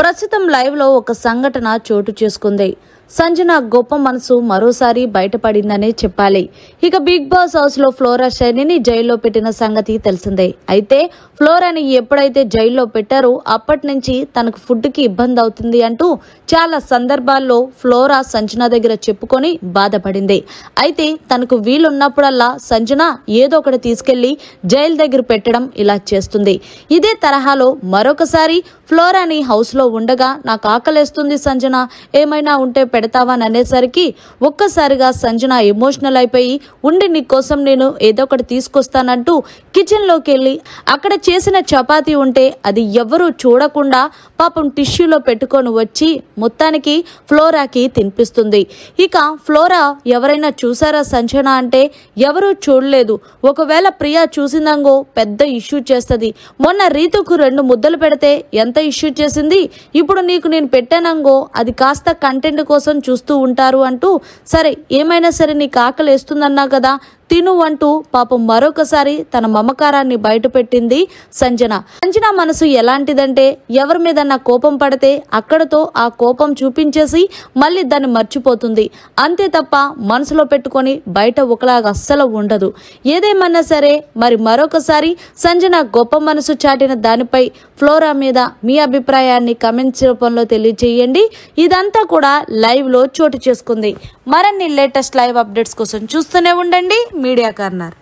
ప్రస్తుతం లైవ్ లో ఒక సంఘటన చోటు చేసుకుంది. సంజన గొప్ప మనసు మరోసారి బయటపడిందనే చెప్పాలి. ఇక బిగ్ బాస్ హౌస్ లో ఫ్లోరా శైనిని జైల్లో పెట్టిన సంగతి తెలిసిందే. అయితే ఫ్లోరాని ఎప్పుడైతే జైల్లో పెట్టారో అప్పటి నుంచి తనకు ఫుడ్ కి ఇబ్బంది అవుతుంది అంటూ చాలా సందర్భాల్లో ఫ్లోరా సంజన దగ్గర చెప్పుకొని బాధపడింది. అయితే తనకు వీలున్నప్పుడల్లా సంజన ఏదో ఒకటి తీసుకెళ్లి జైలు దగ్గర పెట్టడం ఇలా చేస్తుంది. ఇదే తరహాలో మరొకసారి ఫ్లోరాని హౌస్ లో ఉండగా నాకు ఆకలేస్తుంది సంజన, ఏమైనా ఉంటే పెడతావా అని అనేసరికి ఒక్కసారిగా సంజన ఎమోషనల్ అయిపోయి ఉండి నీ కోసం నేను ఏదో ఒకటి తీసుకొస్తానంటూ కిచెన్ లోకి వెళ్ళి అక్కడ చేసిన చపాతీ ఉంటే అది ఎవరూ చూడకుండా పాపం టిష్యూలో పెట్టుకొని వచ్చి మొత్తానికి ఫ్లోరాకి తినిపిస్తుంది. ఇక ఫ్లోరా ఎవరైనా చూసారా సంజన అంటే ఎవరూ చూడలేదు. ఒకవేళ ప్రియా చూసిందంగో పెద్ద ఇష్యూ చేస్తుంది. మొన్న రీతుకు 2 ముద్దలు పెడితే ఎంత ఇష్యూ చేసింది, ఇప్పుడు నీకు నేను పెట్టానంగో అది కాస్త కంటెంట్ కోసం చూస్తూ ఉంటారు అంటూ సరే ఏమైనా సరే నీకు ఆకలేస్తుందన్నా కదా తిను అంటూ పాపం మరొకసారి తన మమకారాన్ని బయటపెట్టింది సంజన. సంజన మనసు ఎలాంటిదంటే ఎవరి మీద నా కోపం పడితే అక్కడతో ఆ కోపం చూపించేసి మళ్ళీ దాన్ని మర్చిపోతుంది. అంతే తప్ప మనసులో పెట్టుకొని బయట ఒకలాగా అస్సలు ఉండదు. ఏదేమన్నా సరే మరి మరొకసారి సంజన గొప్ప మనసు చాటిన దానిపై ఫ్లోరా మీద మీ అభిప్రాయాన్ని కమెంట్స్ రూపంలో తెలియజేయండి. ఇదంతా కూడా లైవ్ లో చోటు చేసుకుంది. మరిన్ని లేటెస్ట్ లైవ్ అప్డేట్స్ కోసం చూస్తూనే ఉండండి మీడియా కార్నర్.